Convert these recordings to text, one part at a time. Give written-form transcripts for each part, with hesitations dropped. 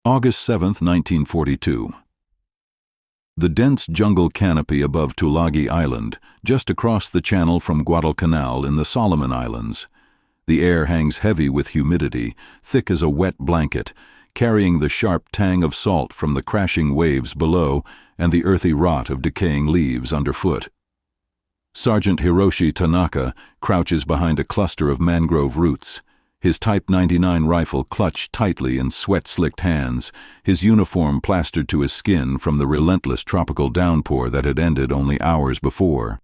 August 7, 1942. The dense jungle canopy above Tulagi Island, just across the channel from Guadalcanal in the Solomon Islands. The air hangs heavy with humidity, thick as a wet blanket, carrying the sharp tang of salt from the crashing waves below and the earthy rot of decaying leaves underfoot. Sergeant Hiroshi Tanaka crouches behind a cluster of mangrove roots, his Type 99 rifle clutched tightly in sweat-slicked hands, his uniform plastered to his skin from the relentless tropical downpour that had ended only hours before.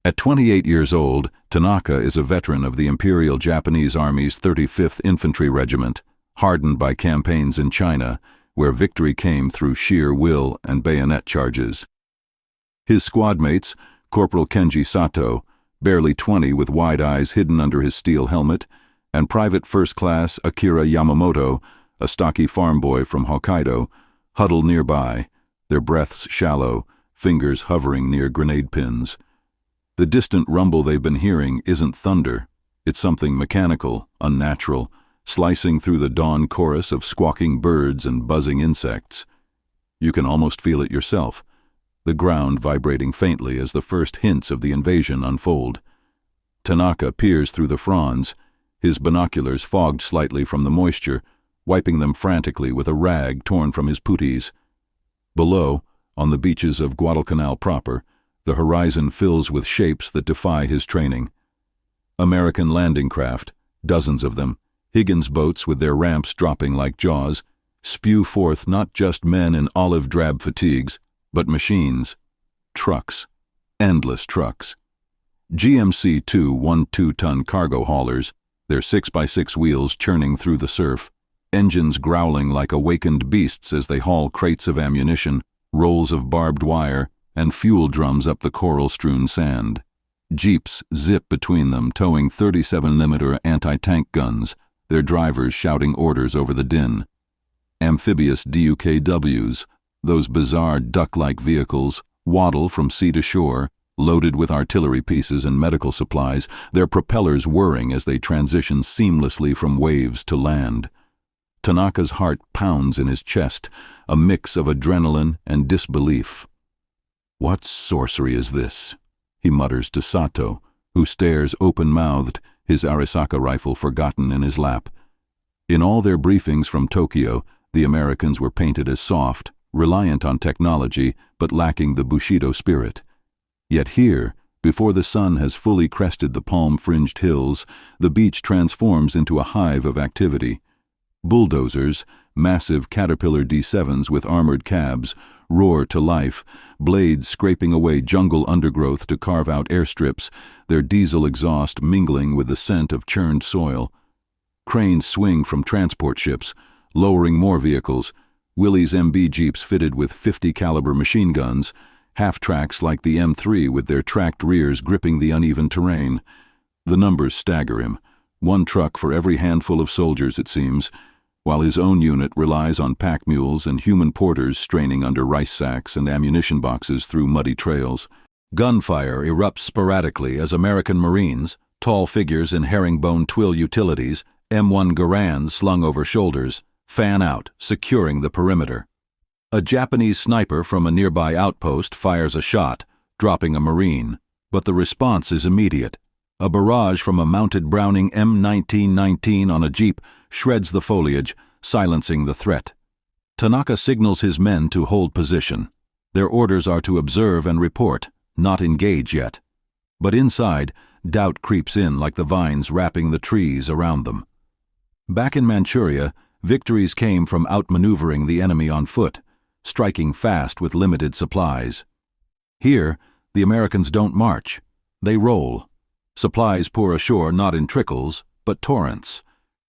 At 28 years old, Tanaka is a veteran of the Imperial Japanese Army's 35th Infantry Regiment, hardened by campaigns in China, where victory came through sheer will and bayonet charges. His squadmates, Corporal Kenji Sato, barely 20 with wide eyes hidden under his steel helmet, and Private First Class Akira Yamamoto, a stocky farm boy from Hokkaido, huddle nearby, their breaths shallow, fingers hovering near grenade pins. The distant rumble they've been hearing isn't thunder, it's something mechanical, unnatural, slicing through the dawn chorus of squawking birds and buzzing insects. You can almost feel it yourself, the ground vibrating faintly as the first hints of the invasion unfold. Tanaka peers through the fronds, his binoculars fogged slightly from the moisture, wiping them frantically with a rag torn from his puttees. Below, on the beaches of Guadalcanal proper, the horizon fills with shapes that defy his training. American landing craft, dozens of them, Higgins boats with their ramps dropping like jaws, spew forth not just men in olive-drab fatigues, but machines, trucks, endless trucks. GMC-2 1-2-ton cargo haulers, their 6x6 wheels churning through the surf, engines growling like awakened beasts as they haul crates of ammunition, rolls of barbed wire, and fuel drums up the coral-strewn sand. Jeeps zip between them, towing 37mm anti-tank guns, their drivers shouting orders over the din. Amphibious DUKWs, those bizarre duck-like vehicles, waddle from sea to shore, loaded with artillery pieces and medical supplies, their propellers whirring as they transition seamlessly from waves to land. Tanaka's heart pounds in his chest, a mix of adrenaline and disbelief. "What sorcery is this?" he mutters to Sato, who stares open-mouthed, his Arisaka rifle forgotten in his lap. In all their briefings from Tokyo, the Americans were painted as soft, reliant on technology, but lacking the Bushido spirit. Yet here, before the sun has fully crested the palm-fringed hills, the beach transforms into a hive of activity. Bulldozers, massive Caterpillar D7s with armored cabs, roar to life, blades scraping away jungle undergrowth to carve out airstrips, their diesel exhaust mingling with the scent of churned soil. Cranes swing from transport ships, lowering more vehicles, Willys MB Jeeps fitted with 50-caliber machine guns, half-tracks like the M3 with their tracked rears gripping the uneven terrain. The numbers stagger him, one truck for every handful of soldiers, it seems, while his own unit relies on pack mules and human porters straining under rice sacks and ammunition boxes through muddy trails. Gunfire erupts sporadically as American Marines, tall figures in herringbone twill utilities, M1 Garands slung over shoulders, fan out, securing the perimeter. A Japanese sniper from a nearby outpost fires a shot, dropping a Marine, but the response is immediate. A barrage from a mounted Browning M1919 on a jeep shreds the foliage, silencing the threat. Tanaka signals his men to hold position. Their orders are to observe and report, not engage yet. But inside, doubt creeps in like the vines wrapping the trees around them. Back in Manchuria, victories came from outmaneuvering the enemy on foot, striking fast with limited supplies. Here, the Americans don't march. They roll. Supplies pour ashore not in trickles, but torrents.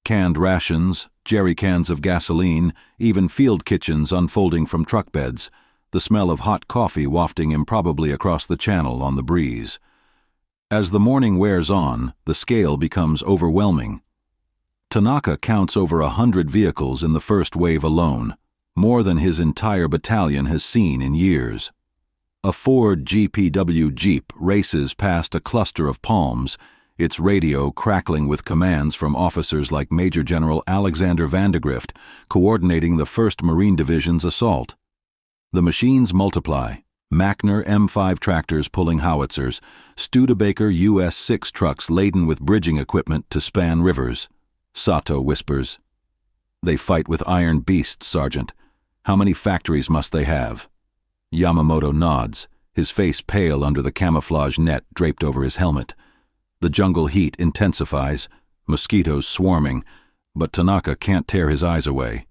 Canned rations, jerry cans of gasoline, even field kitchens unfolding from truck beds, the smell of hot coffee wafting improbably across the channel on the breeze. As the morning wears on, the scale becomes overwhelming. Tanaka counts over 100 vehicles in the first wave alone, more than his entire battalion has seen in years. A Ford GPW Jeep races past a cluster of palms, its radio crackling with commands from officers like Major General Alexander Vandegrift, coordinating the 1st Marine Division's assault. The machines multiply. Machner M5 tractors pulling howitzers, Studebaker US-6 trucks laden with bridging equipment to span rivers. Sato whispers, "They fight with iron beasts, Sergeant. How many factories must they have?" Yamamoto nods, his face pale under the camouflage net draped over his helmet. The jungle heat intensifies, mosquitoes swarming, but Tanaka can't tear his eyes away.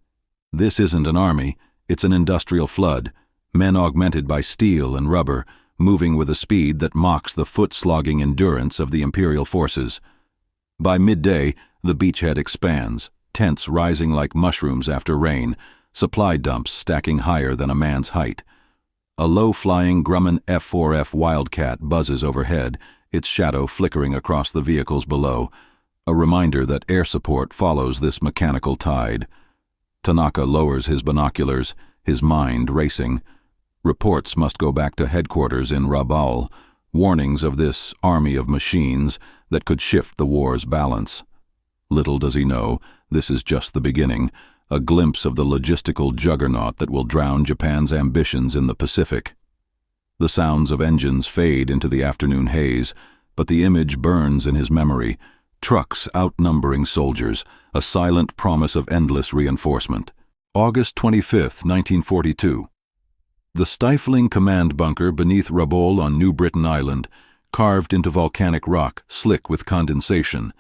This isn't an army, it's an industrial flood, men augmented by steel and rubber, moving with a speed that mocks the foot-slogging endurance of the Imperial forces. By midday, the beachhead expands, tents rising like mushrooms after rain, supply dumps stacking higher than a man's height. A low-flying Grumman F-4F Wildcat buzzes overhead, its shadow flickering across the vehicles below, a reminder that air support follows this mechanical tide. Tanaka lowers his binoculars, his mind racing. Reports must go back to headquarters in Rabaul, warnings of this army of machines that could shift the war's balance. Little does he know, this is just the beginning, a glimpse of the logistical juggernaut that will drown Japan's ambitions in the Pacific. The sounds of engines fade into the afternoon haze, but the image burns in his memory, trucks outnumbering soldiers, a silent promise of endless reinforcement. August 25, 1942. The stifling command bunker beneath Rabaul on New Britain Island, carved into volcanic rock, slick with condensation,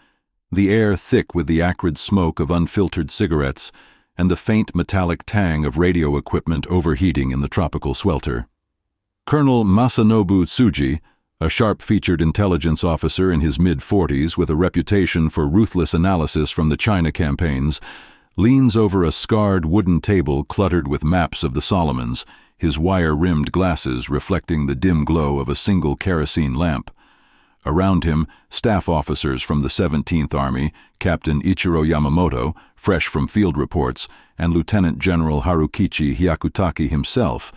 the air thick with the acrid smoke of unfiltered cigarettes, and the faint metallic tang of radio equipment overheating in the tropical swelter. Colonel Masanobu Tsuji, a sharp-featured intelligence officer in his mid-40s with a reputation for ruthless analysis from the China campaigns, leans over a scarred wooden table cluttered with maps of the Solomons, his wire-rimmed glasses reflecting the dim glow of a single kerosene lamp. Around him, staff officers from the 17th Army, Captain Ichiro Yamamoto, fresh from field reports, and Lieutenant General Harukichi Hyakutake himself,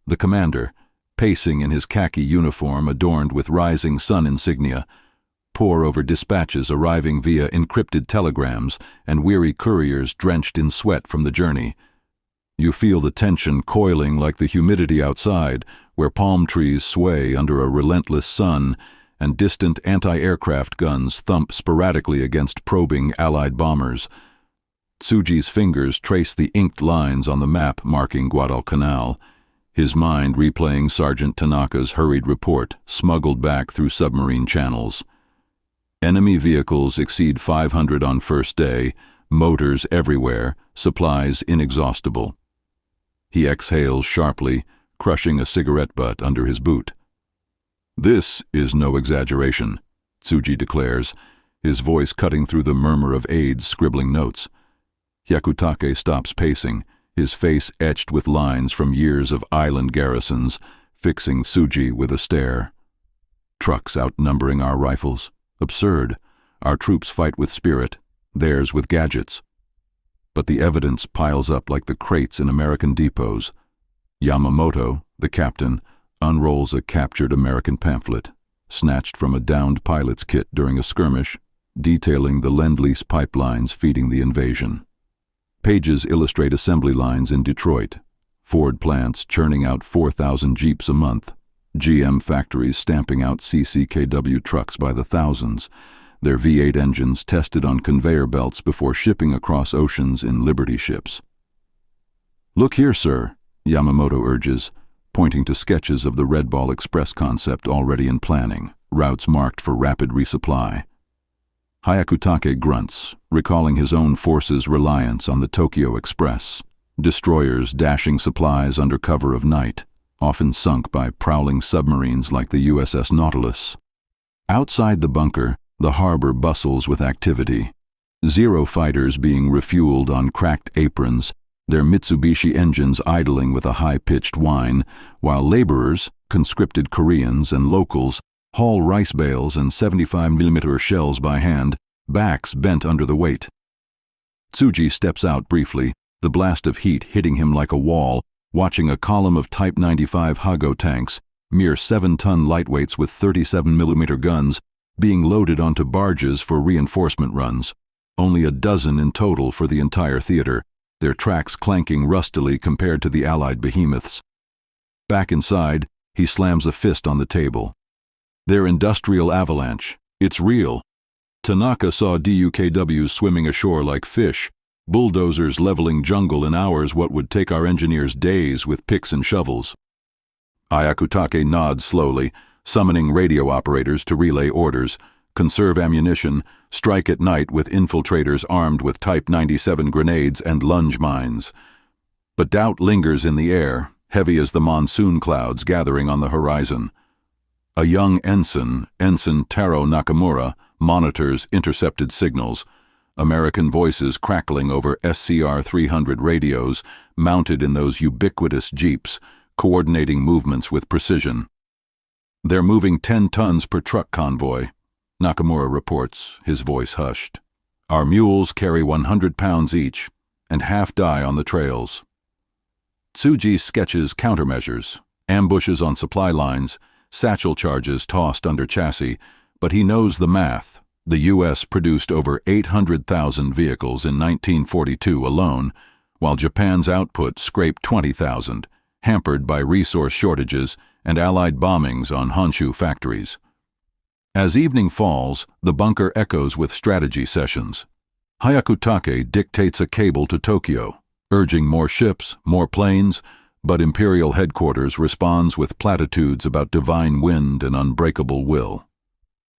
the commander, pacing in his khaki uniform adorned with rising sun insignia, pore over dispatches arriving via encrypted telegrams and weary couriers drenched in sweat from the journey. You feel the tension coiling like the humidity outside, where palm trees sway under a relentless sun and distant anti-aircraft guns thump sporadically against probing Allied bombers. Tsuji's fingers trace the inked lines on the map marking Guadalcanal, his mind replaying Sergeant Tanaka's hurried report, smuggled back through submarine channels. Enemy vehicles exceed 500 on first day, motors everywhere, supplies inexhaustible. He exhales sharply, crushing a cigarette butt under his boot. "This is no exaggeration," Tsuji declares, his voice cutting through the murmur of aides scribbling notes. Hyakutake stops pacing, his face etched with lines from years of island garrisons, fixing Tsuji with a stare. "Trucks outnumbering our rifles? Absurd. Our troops fight with spirit, theirs with gadgets." But the evidence piles up like the crates in American depots. Yamamoto, the captain, unrolls a captured American pamphlet, snatched from a downed pilot's kit during a skirmish, detailing the Lend-Lease pipelines feeding the invasion. Pages illustrate assembly lines in Detroit, Ford plants churning out 4,000 Jeeps a month, GM factories stamping out CCKW trucks by the thousands, their V8 engines tested on conveyor belts before shipping across oceans in Liberty ships. "Look here, sir," Yamamoto urges, pointing to sketches of the Red Ball Express concept already in planning, routes marked for rapid resupply. Hyakutake grunts, recalling his own force's reliance on the Tokyo Express, destroyers dashing supplies under cover of night, often sunk by prowling submarines like the USS Nautilus. Outside the bunker, the harbor bustles with activity. Zero fighters being refueled on cracked aprons, their Mitsubishi engines idling with a high-pitched whine, while laborers, conscripted Koreans and locals, haul rice bales and 75mm shells by hand, backs bent under the weight. Tsuji steps out briefly, the blast of heat hitting him like a wall, watching a column of Type 95 Hago tanks, mere 7-ton lightweights with 37mm guns, being loaded onto barges for reinforcement runs, only a dozen in total for the entire theater, their tracks clanking rustily compared to the Allied behemoths. Back inside, he slams a fist on the table. Their industrial avalanche. It's real. Tanaka saw DUKWs swimming ashore like fish, bulldozers leveling jungle in hours what would take our engineers days with picks and shovels. Ayakutake nods slowly, summoning radio operators to relay orders, conserve ammunition, strike at night with infiltrators armed with Type 97 grenades and lunge mines. But doubt lingers in the air, heavy as the monsoon clouds gathering on the horizon. A young ensign, Ensign Taro Nakamura, monitors intercepted signals, American voices crackling over SCR 300 radios mounted in those ubiquitous jeeps, coordinating movements with precision. They're moving 10 tons per truck convoy, Nakamura reports, his voice hushed. Our mules carry 100 pounds each, and half die on the trails. Tsuji sketches countermeasures, ambushes on supply lines, satchel charges tossed under chassis, but he knows the math. The U.S. produced over 800,000 vehicles in 1942 alone, while Japan's output scraped 20,000, hampered by resource shortages and Allied bombings on Honshu factories. As evening falls, the bunker echoes with strategy sessions. Hayakutake dictates a cable to Tokyo, urging more ships, more planes, but Imperial headquarters responds with platitudes about divine wind and unbreakable will.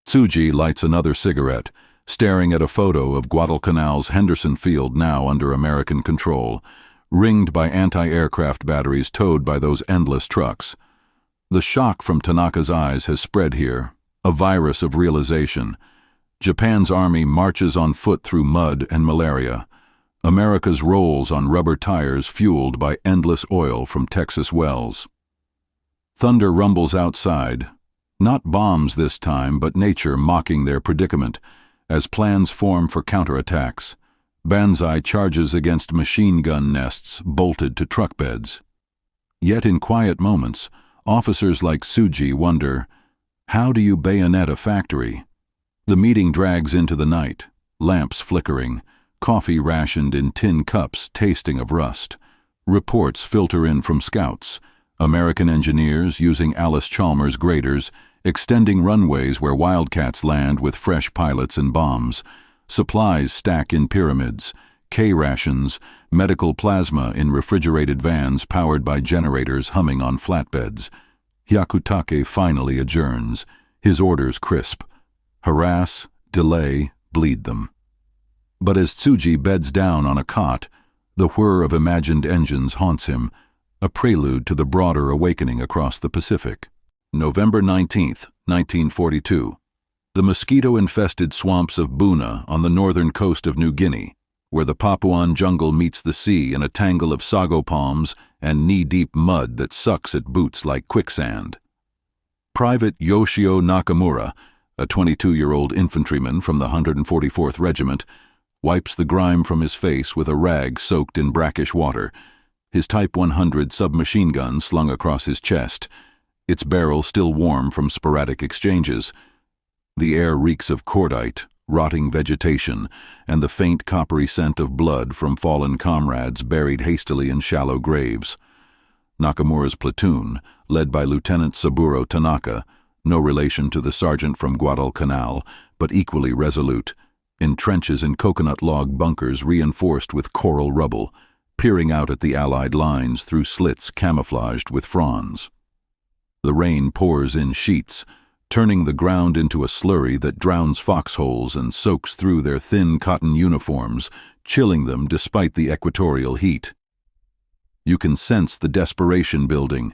Tsuji lights another cigarette, staring at a photo of Guadalcanal's Henderson Field now under American control, ringed by anti-aircraft batteries towed by those endless trucks. The shock from Tanaka's eyes has spread here, a virus of realization. Japan's army marches on foot through mud and malaria. America's rolls on rubber tires fueled by endless oil from Texas wells. Thunder rumbles outside. Not bombs this time, but nature mocking their predicament, as plans form for counterattacks. Banzai charges against machine gun nests bolted to truck beds. Yet in quiet moments, officers like Tsuji wonder, how do you bayonet a factory? The meeting drags into the night, lamps flickering, coffee rationed in tin cups tasting of rust. Reports filter in from scouts, American engineers using Alice Chalmers graders, extending runways where Wildcats land with fresh pilots and bombs. Supplies stack in pyramids, K-rations, medical plasma in refrigerated vans powered by generators humming on flatbeds. Hyakutake finally adjourns, his orders crisp. Harass, delay, bleed them. But as Tsuji beds down on a cot, the whir of imagined engines haunts him, a prelude to the broader awakening across the Pacific. November 19th, 1942. The mosquito-infested swamps of Buna on the northern coast of New Guinea, where the Papuan jungle meets the sea in a tangle of sago palms and knee-deep mud that sucks at boots like quicksand. Private Yoshio Nakamura, a 22-year-old infantryman from the 144th Regiment, wipes the grime from his face with a rag soaked in brackish water, his Type 100 submachine gun slung across his chest, its barrel still warm from sporadic exchanges. The air reeks of cordite, rotting vegetation, and the faint coppery scent of blood from fallen comrades buried hastily in shallow graves. Nakamura's platoon, led by Lieutenant Saburo Tanaka, no relation to the sergeant from Guadalcanal, but equally resolute, entrenches in coconut log bunkers reinforced with coral rubble, peering out at the Allied lines through slits camouflaged with fronds. The rain pours in sheets, turning the ground into a slurry that drowns foxholes and soaks through their thin cotton uniforms, chilling them despite the equatorial heat. You can sense the desperation building,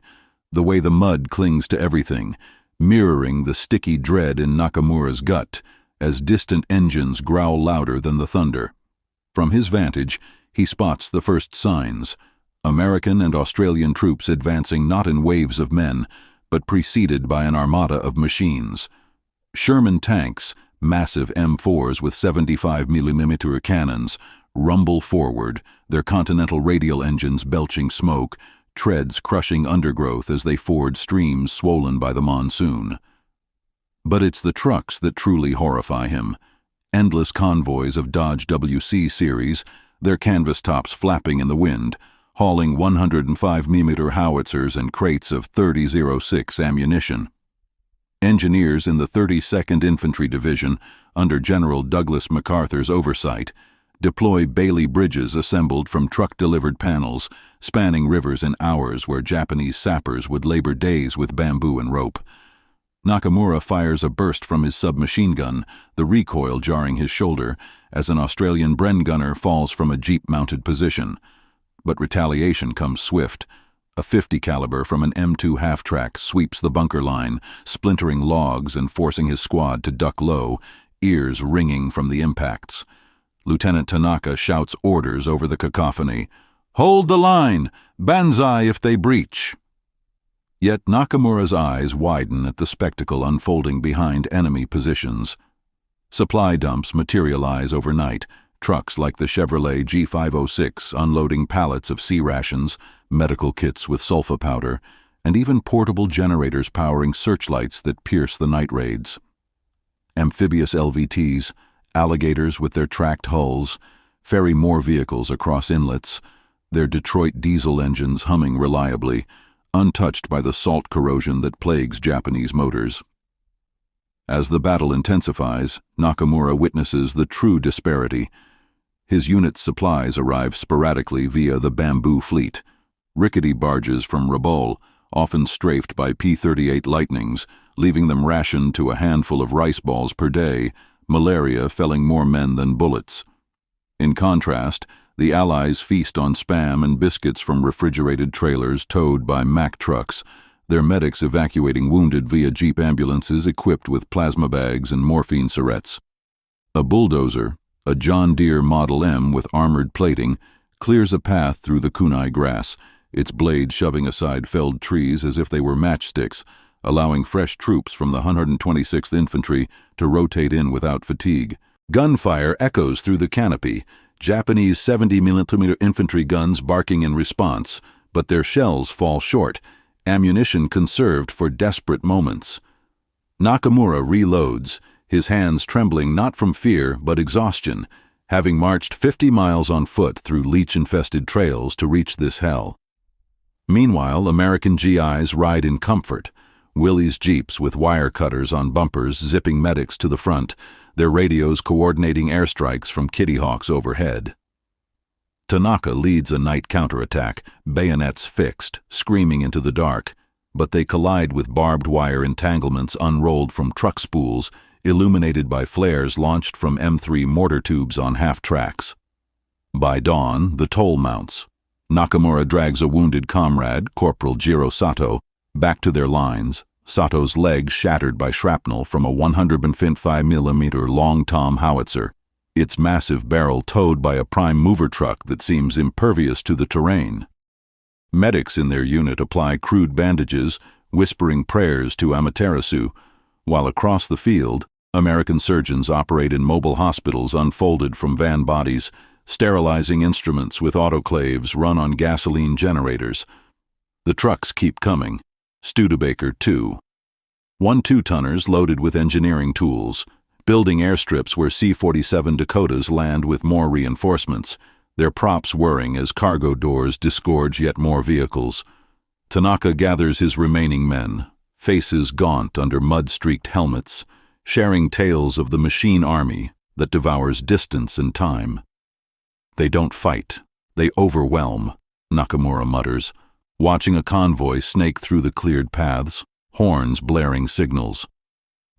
the way the mud clings to everything, mirroring the sticky dread in Nakamura's gut, as distant engines growl louder than the thunder. From his vantage, he spots the first signs, American and Australian troops advancing not in waves of men, but preceded by an armada of machines. Sherman tanks, massive M4s with 75mm cannons, rumble forward, their Continental radial engines belching smoke, treads crushing undergrowth as they ford streams swollen by the monsoon. But it's the trucks that truly horrify him. Endless convoys of Dodge WC series, their canvas tops flapping in the wind, hauling 105mm howitzers and crates of 30-06 ammunition. Engineers in the 32nd Infantry Division, under General Douglas MacArthur's oversight, deploy Bailey bridges assembled from truck-delivered panels, spanning rivers in hours where Japanese sappers would labor days with bamboo and rope. Nakamura fires a burst from his submachine gun, the recoil jarring his shoulder, as an Australian Bren gunner falls from a jeep-mounted position. But retaliation comes swift. A .50 caliber from an M2 half-track sweeps the bunker line, splintering logs and forcing his squad to duck low, ears ringing from the impacts. Lieutenant Tanaka shouts orders over the cacophony. "Hold the line! Banzai if they breach!" Yet Nakamura's eyes widen at the spectacle unfolding behind enemy positions. Supply dumps materialize overnight, trucks like the Chevrolet G506 unloading pallets of sea rations, medical kits with sulfa powder, and even portable generators powering searchlights that pierce the night raids. Amphibious LVTs, alligators with their tracked hulls, ferry more vehicles across inlets, their Detroit diesel engines humming reliably, untouched by the salt corrosion that plagues Japanese motors. As the battle intensifies, Nakamura witnesses the true disparity. His unit's supplies arrive sporadically via the bamboo fleet, rickety barges from Rabaul, often strafed by P-38 Lightnings, leaving them rationed to a handful of rice balls per day, malaria felling more men than bullets. In contrast, the Allies feast on Spam and biscuits from refrigerated trailers towed by Mack trucks, their medics evacuating wounded via jeep ambulances equipped with plasma bags and morphine syrettes. A bulldozer, a John Deere Model M with armored plating, clears a path through the kunai grass, its blade shoving aside felled trees as if they were matchsticks, allowing fresh troops from the 126th Infantry to rotate in without fatigue. Gunfire echoes through the canopy, Japanese 70mm infantry guns barking in response, but their shells fall short, ammunition conserved for desperate moments. Nakamura reloads, his hands trembling not from fear but exhaustion, having marched 50 miles on foot through leech-infested trails to reach this hell. Meanwhile, American GIs ride in comfort, Willys jeeps with wire cutters on bumpers zipping medics to the front, their radios coordinating airstrikes from Kitty Hawks overhead. Tanaka leads a night counterattack, bayonets fixed, screaming into the dark, but they collide with barbed wire entanglements unrolled from truck spools, illuminated by flares launched from M3 mortar tubes on half-tracks. By dawn, the toll mounts. Nakamura drags a wounded comrade, Corporal Jiro Sato, back to their lines, Sato's leg shattered by shrapnel from a 105mm long tom howitzer, its massive barrel towed by a prime mover truck that seems impervious to the terrain. Medics in their unit apply crude bandages, whispering prayers to Amaterasu, while across the field, American surgeons operate in mobile hospitals unfolded from van bodies, sterilizing instruments with autoclaves run on gasoline generators. The trucks keep coming. Studebaker 2. 1 2-tonners loaded with engineering tools, building airstrips where C-47 Dakotas land with more reinforcements, their props whirring as cargo doors disgorge yet more vehicles. Tanaka gathers his remaining men, faces gaunt under mud-streaked helmets, sharing tales of the machine army that devours distance and time. They don't fight, they overwhelm, Nakamura mutters, watching a convoy snake through the cleared paths, horns blaring signals.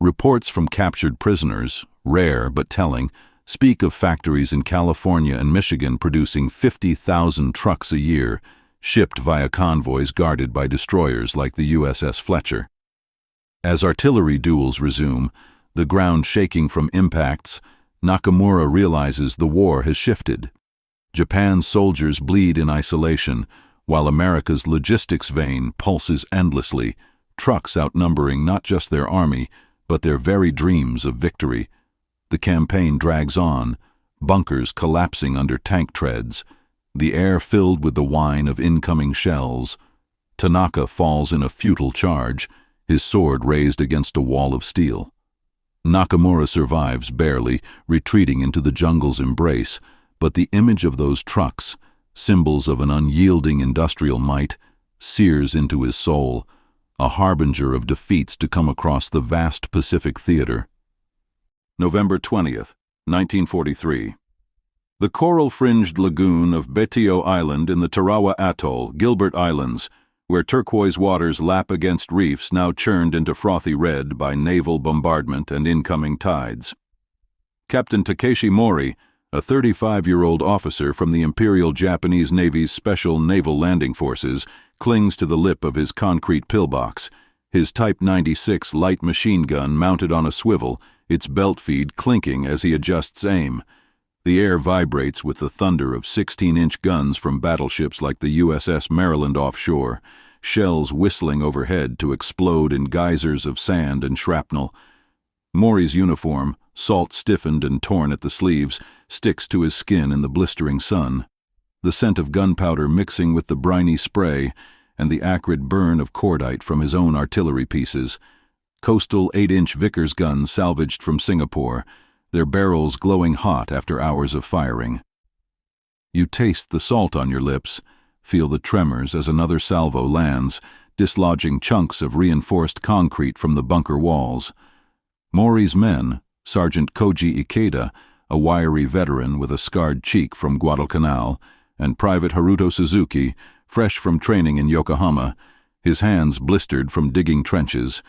Reports from captured prisoners, rare but telling, speak of factories in California and Michigan producing 50,000 trucks a year, shipped via convoys guarded by destroyers like the USS Fletcher. As artillery duels resume, the ground shaking from impacts, Nakamura realizes the war has shifted. Japan's soldiers bleed in isolation, while America's logistics vein pulses endlessly, trucks outnumbering not just their army, but their very dreams of victory. The campaign drags on, bunkers collapsing under tank treads, the air filled with the whine of incoming shells. Tanaka falls in a futile charge, his sword raised against a wall of steel. Nakamura survives barely, retreating into the jungle's embrace, but the image of those trucks, symbols of an unyielding industrial might, sears into his soul, a harbinger of defeats to come across the vast Pacific theater. November 20th, 1943. The coral-fringed lagoon of Betio Island in the Tarawa Atoll, Gilbert Islands, where turquoise waters lap against reefs now churned into frothy red by naval bombardment and incoming tides. Captain Takeshi Mori, a 35-year-old officer from the Imperial Japanese Navy's Special Naval Landing Forces, clings to the lip of his concrete pillbox, his Type 96 light machine gun mounted on a swivel, its belt feed clinking as he adjusts aim. The air vibrates with the thunder of 16-inch guns from battleships like the USS Maryland offshore, shells whistling overhead to explode in geysers of sand and shrapnel. Mori's uniform, salt-stiffened and torn at the sleeves, sticks to his skin in the blistering sun. The scent of gunpowder mixing with the briny spray and the acrid burn of cordite from his own artillery pieces. Coastal 8-inch Vickers guns salvaged from Singapore, their barrels glowing hot after hours of firing. You taste the salt on your lips, feel the tremors as another salvo lands, dislodging chunks of reinforced concrete from the bunker walls. Mori's men, Sergeant Koji Ikeda, a wiry veteran with a scarred cheek from Guadalcanal, and Private Haruto Suzuki, fresh from training in Yokohama, his hands blistered from digging trenches,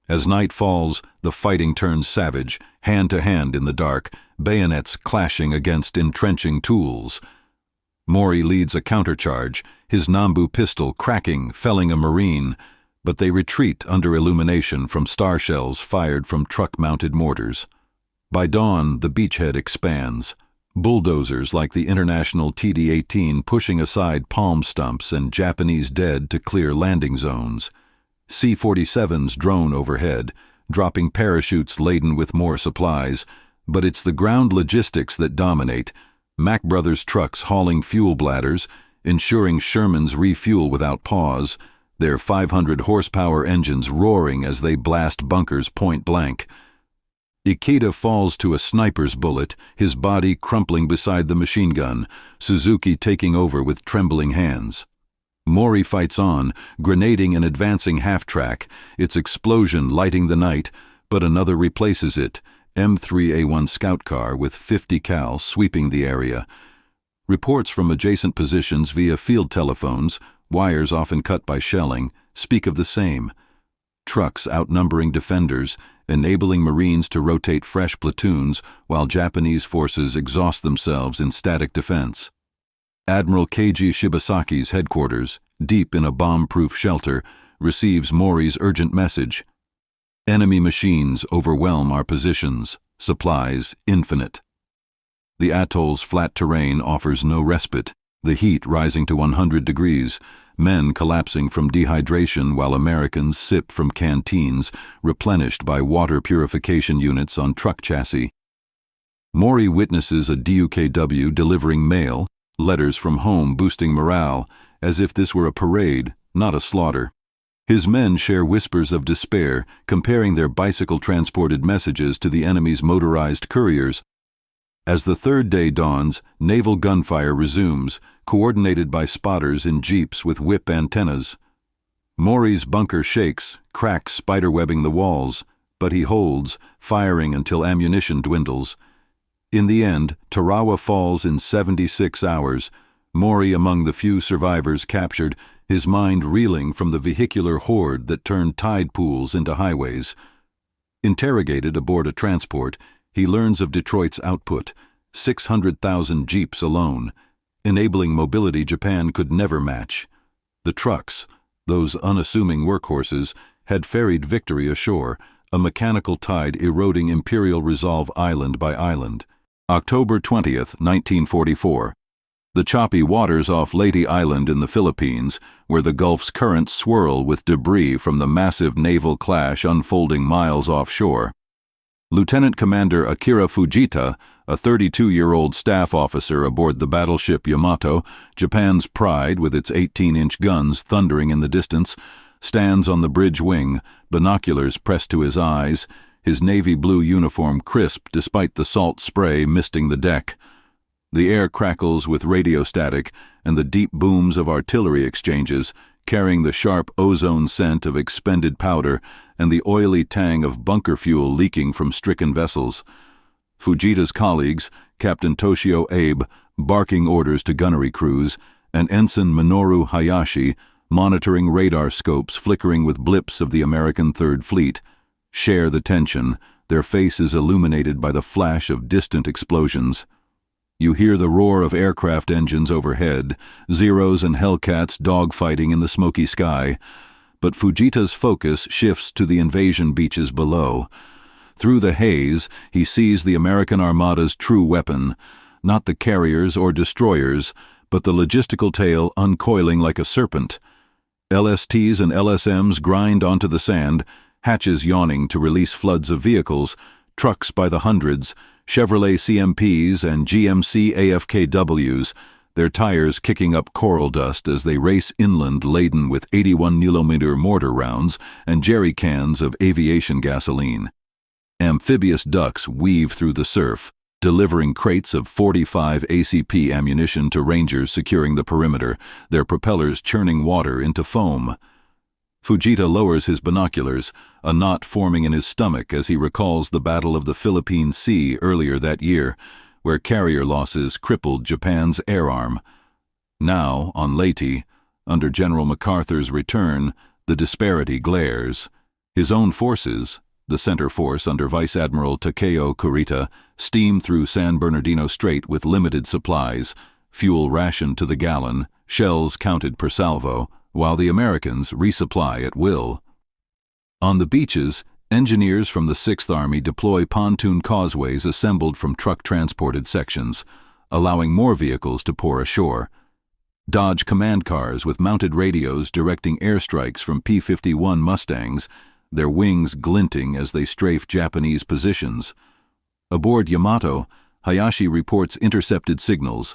As night falls, the fighting turns savage, hand to hand in the dark, bayonets clashing against entrenching tools. Mori leads a countercharge, his Nambu pistol cracking, felling a Marine, but they retreat under illumination from star shells fired from truck-mounted mortars. By dawn, the beachhead expands. Bulldozers like the international TD-18 pushing aside palm stumps and Japanese dead to clear landing zones. C-47s drone overhead, dropping parachutes laden with more supplies, but it's the ground logistics that dominate. Mack Brothers trucks hauling fuel bladders, ensuring Shermans refuel without pause, their 500-horsepower engines roaring as they blast bunkers point blank. Ikeda falls to a sniper's bullet, his body crumpling beside the machine gun, Suzuki taking over with trembling hands. Mori fights on, grenading an advancing half-track, its explosion lighting the night, but another replaces it, M3A1 scout car with 50 cal sweeping the area. Reports from adjacent positions via field telephones, wires often cut by shelling, speak of the same. Trucks outnumbering defenders, enabling Marines to rotate fresh platoons while Japanese forces exhaust themselves in static defense. Admiral Keiji Shibasaki's headquarters, deep in a bomb-proof shelter, receives Mori's urgent message. Enemy machines overwhelm our positions, supplies infinite. The atoll's flat terrain offers no respite, the heat rising to 100 degrees, men collapsing from dehydration while Americans sip from canteens replenished by water purification units on truck chassis. Mori witnesses a DUKW delivering mail, letters from home boosting morale, as if this were a parade, not a slaughter. His men share whispers of despair, comparing their bicycle-transported messages to the enemy's motorized couriers. As the third day dawns, naval gunfire resumes, coordinated by spotters in jeeps with whip antennas. Mori's bunker shakes, cracks spiderwebbing the walls, but he holds, firing until ammunition dwindles. In the end, Tarawa falls in 76 hours, Mori among the few survivors captured, his mind reeling from the vehicular horde that turned tide pools into highways. Interrogated aboard a transport, he learns of Detroit's output, 600,000 jeeps alone, enabling mobility Japan could never match. The trucks, those unassuming workhorses, had ferried victory ashore, a mechanical tide eroding Imperial Resolve island by island. October 20th, 1944. The choppy waters off Leyte Island in the Philippines, where the Gulf's currents swirl with debris from the massive naval clash unfolding miles offshore. Lieutenant Commander Akira Fujita, a 32-year-old staff officer aboard the battleship Yamato, Japan's pride with its 18-inch guns thundering in the distance, stands on the bridge wing, binoculars pressed to his eyes, his navy blue uniform crisp despite the salt spray misting the deck. The air crackles with radio static and the deep booms of artillery exchanges, carrying the sharp ozone scent of expended powder and the oily tang of bunker fuel leaking from stricken vessels. Fujita's colleagues, Captain Toshio Abe, barking orders to gunnery crews, and Ensign Minoru Hayashi, monitoring radar scopes flickering with blips of the American Third Fleet, share the tension, their faces illuminated by the flash of distant explosions. You hear the roar of aircraft engines overhead, Zeros and Hellcats dogfighting in the smoky sky, but Fujita's focus shifts to the invasion beaches below. Through the haze, he sees the American Armada's true weapon, not the carriers or destroyers, but the logistical tail uncoiling like a serpent. LSTs and LSMs grind onto the sand, hatches yawning to release floods of vehicles, trucks by the hundreds, Chevrolet CMPs and GMC AFKWs, their tires kicking up coral dust as they race inland laden with 81mm mortar rounds and jerry cans of aviation gasoline. Amphibious ducks weave through the surf, delivering crates of 45 ACP ammunition to Rangers securing the perimeter, their propellers churning water into foam. Fujita lowers his binoculars, a knot forming in his stomach as he recalls the Battle of the Philippine Sea earlier that year, where carrier losses crippled Japan's air arm. Now, on Leyte, under General MacArthur's return, the disparity glares. His own forces, the center force under Vice Admiral Takeo Kurita, steam through San Bernardino Strait with limited supplies, fuel rationed to the gallon, shells counted per salvo, while the Americans resupply at will. On the beaches, engineers from the Sixth Army deploy pontoon causeways assembled from truck-transported sections, allowing more vehicles to pour ashore. Dodge command cars with mounted radios directing airstrikes from P-51 Mustangs, their wings glinting as they strafe Japanese positions. Aboard Yamato, Hayashi reports intercepted signals.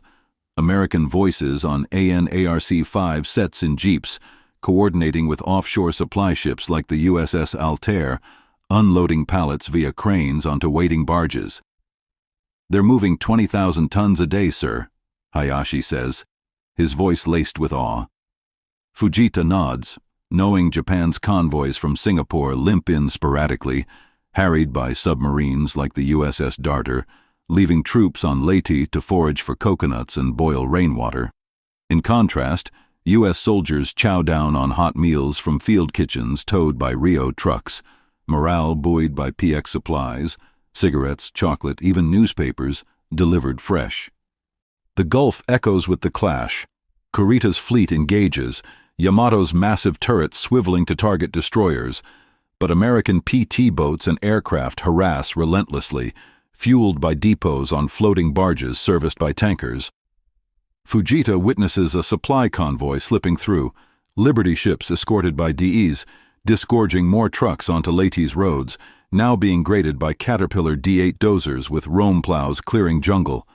American voices on AN-ARC-5 sets in jeeps, coordinating with offshore supply ships like the USS Altair, unloading pallets via cranes onto waiting barges. "They're moving 20,000 tons a day, sir," Hayashi says, his voice laced with awe. Fujita nods, knowing Japan's convoys from Singapore limp in sporadically, harried by submarines like the USS Darter, leaving troops on Leyte to forage for coconuts and boil rainwater. In contrast, U.S. soldiers chow down on hot meals from field kitchens towed by Rio trucks, morale buoyed by PX supplies, cigarettes, chocolate, even newspapers, delivered fresh. The Gulf echoes with the clash. Kurita's fleet engages, Yamato's massive turrets swiveling to target destroyers, but American PT boats and aircraft harass relentlessly, fueled by depots on floating barges serviced by tankers. Fujita witnesses a supply convoy slipping through, Liberty ships escorted by DEs, disgorging more trucks onto Leyte's roads, now being graded by Caterpillar D8 dozers with Rome plows clearing jungle.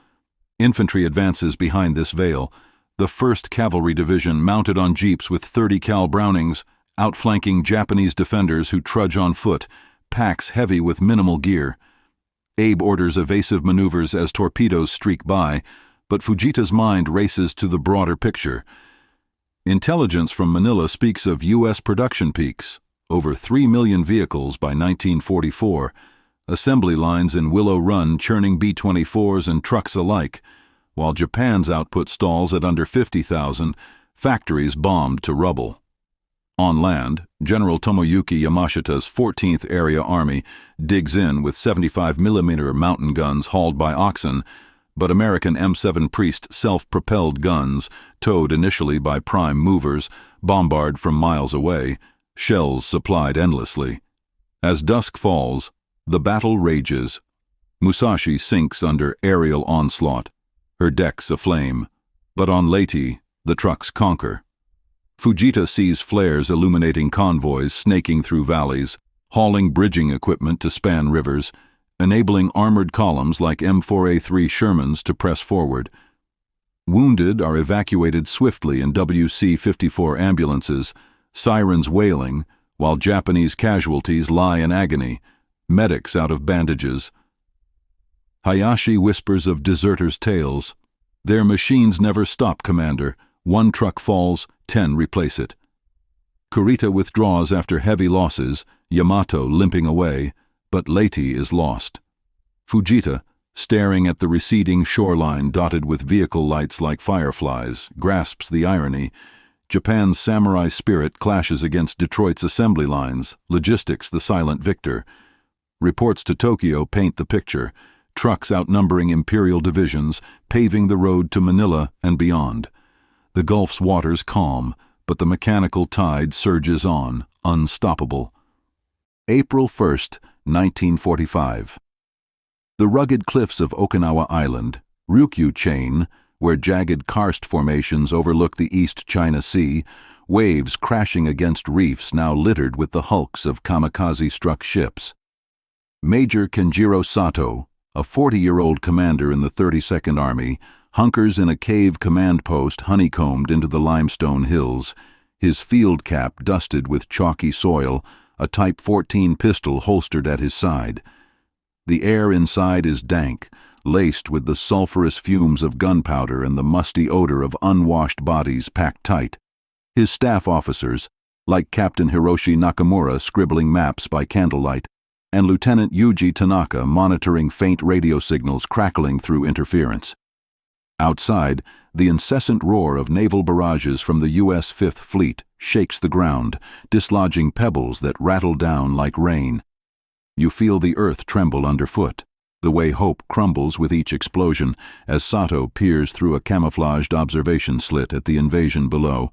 Infantry advances behind this veil, the 1st Cavalry Division mounted on jeeps with 30 cal Brownings, outflanking Japanese defenders who trudge on foot, packs heavy with minimal gear. Abe orders evasive maneuvers as torpedoes streak by, but Fujita's mind races to the broader picture. Intelligence from Manila speaks of U.S. production peaks, over 3 million vehicles by 1944, assembly lines in Willow Run churning B-24s and trucks alike, while Japan's output stalls at under 50,000, factories bombed to rubble. On land, General Tomoyuki Yamashita's 14th Area Army digs in with 75mm mountain guns hauled by oxen, but American M7 Priest self-propelled guns, towed initially by prime movers, bombard from miles away, shells supplied endlessly. As dusk falls, the battle rages. Musashi sinks under aerial onslaught, her decks aflame, but on Leyte, the trucks conquer. Fujita sees flares illuminating convoys snaking through valleys, hauling bridging equipment to span rivers, enabling armored columns like M4A3 Shermans to press forward. Wounded are evacuated swiftly in WC-54 ambulances, sirens wailing, while Japanese casualties lie in agony, medics out of bandages. Hayashi whispers of deserters' tales. "Their machines never stop, Commander. One truck falls, 10 replace it." Kurita withdraws after heavy losses, Yamato limping away, but Leyte is lost. Fujita, staring at the receding shoreline dotted with vehicle lights like fireflies, grasps the irony. Japan's samurai spirit clashes against Detroit's assembly lines, logistics the silent victor. Reports to Tokyo paint the picture, trucks outnumbering imperial divisions, paving the road to Manila and beyond. The Gulf's waters calm, but the mechanical tide surges on, unstoppable. April 1st, 1945. The rugged cliffs of Okinawa Island, Ryukyu Chain, where jagged karst formations overlook the East China Sea, waves crashing against reefs now littered with the hulks of kamikaze-struck ships. Major Kenjiro Sato, a 40-year-old commander in the 32nd Army, hunkers in a cave command post honeycombed into the limestone hills, his field cap dusted with chalky soil, a Type 14 pistol holstered at his side. The air inside is dank, laced with the sulphurous fumes of gunpowder and the musty odor of unwashed bodies packed tight. His staff officers, like Captain Hiroshi Nakamura scribbling maps by candlelight, and Lieutenant Yuji Tanaka monitoring faint radio signals crackling through interference. Outside, the incessant roar of naval barrages from the U.S. Fifth Fleet shakes the ground, dislodging pebbles that rattle down like rain. You feel the earth tremble underfoot, the way hope crumbles with each explosion as Sato peers through a camouflaged observation slit at the invasion below.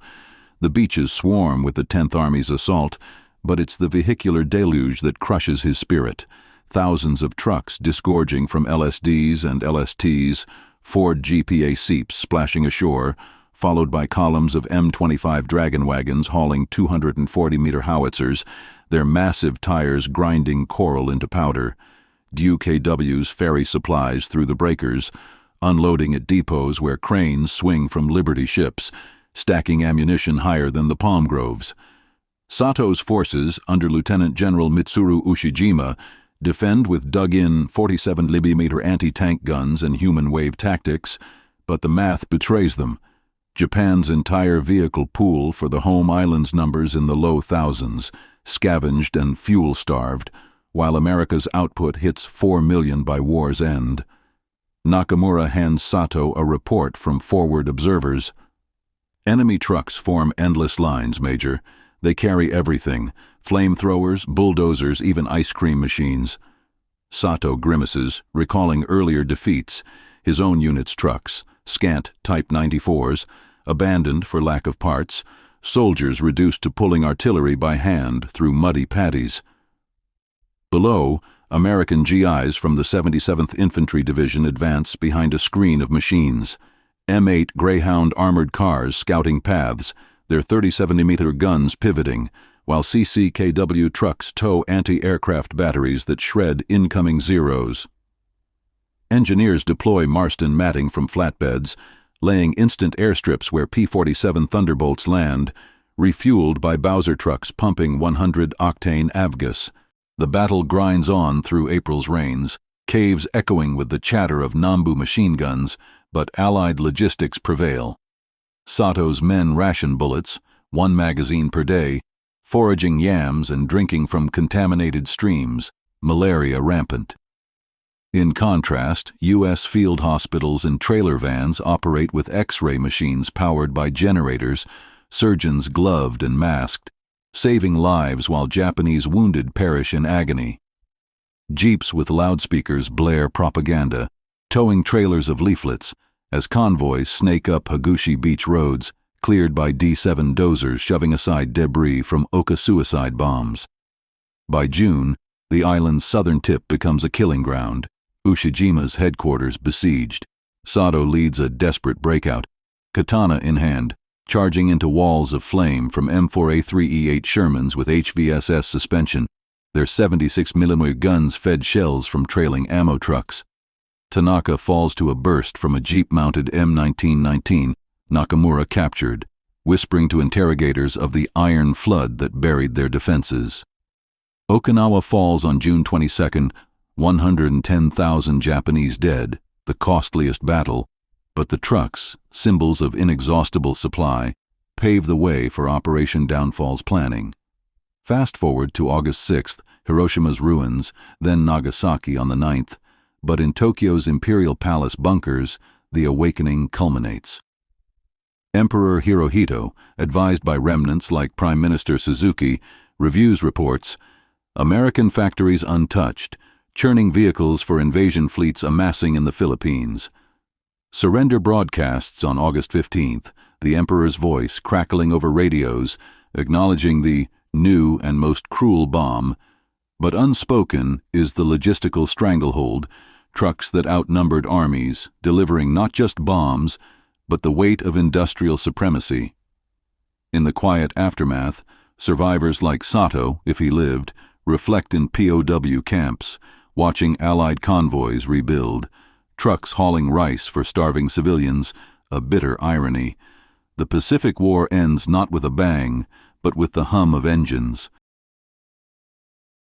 The beaches swarm with the 10th Army's assault, but it's the vehicular deluge that crushes his spirit. Thousands of trucks disgorging from LSDs and LSTs, Ford GPA seeps splashing ashore, followed by columns of M25 Dragon wagons hauling 240-meter howitzers, their massive tires grinding coral into powder. UKWs ferry supplies through the breakers, unloading at depots where cranes swing from Liberty ships, stacking ammunition higher than the palm groves. Sato's forces, under Lieutenant General Mitsuru Ushijima, defend with dug-in 47mm anti-tank guns and human wave tactics, but the math betrays them. Japan's entire vehicle pool for the home islands numbers in the low thousands, scavenged and fuel-starved, while America's output hits 4 million by war's end. Nakamura hands Sato a report from forward observers. Enemy trucks form endless lines, Major. They carry everything: flamethrowers, bulldozers, even ice cream machines. Sato grimaces, recalling earlier defeats, his own unit's trucks, scant Type 94s, abandoned for lack of parts, soldiers reduced to pulling artillery by hand through muddy paddies. Below, American GIs from the 77th Infantry Division advance behind a screen of machines. M8 Greyhound armored cars scouting paths, their 30mm guns pivoting, while CCKW trucks tow anti-aircraft batteries that shred incoming Zeros. Engineers deploy Marston matting from flatbeds, laying instant airstrips where P-47 Thunderbolts land, refueled by Bowser trucks pumping 100-octane Avgas. The battle grinds on through April's rains, caves echoing with the chatter of Nambu machine guns, but Allied logistics prevail. Sato's men ration bullets, 1 magazine per day, foraging yams and drinking from contaminated streams, malaria rampant. In contrast, U.S. field hospitals and trailer vans operate with X-ray machines powered by generators, surgeons gloved and masked, saving lives while Japanese wounded perish in agony. Jeeps with loudspeakers blare propaganda, towing trailers of leaflets, as convoys snake up Hagushi Beach roads, cleared by D-7 dozers shoving aside debris from Oka suicide bombs. By June, the island's southern tip becomes a killing ground, Ushijima's headquarters besieged. Sato leads a desperate breakout, katana in hand, charging into walls of flame from M4A3E8 Shermans with HVSS suspension, their 76mm guns fed shells from trailing ammo trucks. Tanaka falls to a burst from a jeep-mounted M1919, Nakamura captured, whispering to interrogators of the iron flood that buried their defenses. Okinawa falls on June 22nd, 110,000 Japanese dead, the costliest battle, but the trucks, symbols of inexhaustible supply, pave the way for Operation Downfall's planning. Fast forward to August 6th, Hiroshima's ruins, then Nagasaki on the 9th, but in Tokyo's Imperial Palace bunkers, the awakening culminates. Emperor Hirohito, advised by remnants like Prime Minister Suzuki, reviews reports, American factories untouched, churning vehicles for invasion fleets amassing in the Philippines. Surrender broadcasts on August 15th, the Emperor's voice crackling over radios, acknowledging the new and most cruel bomb, but unspoken is the logistical stranglehold, trucks that outnumbered armies, delivering not just bombs, but the weight of industrial supremacy. In the quiet aftermath, survivors like Sato, if he lived, reflect in POW camps, watching Allied convoys rebuild, trucks hauling rice for starving civilians, a bitter irony. The Pacific War ends not with a bang, but with the hum of engines,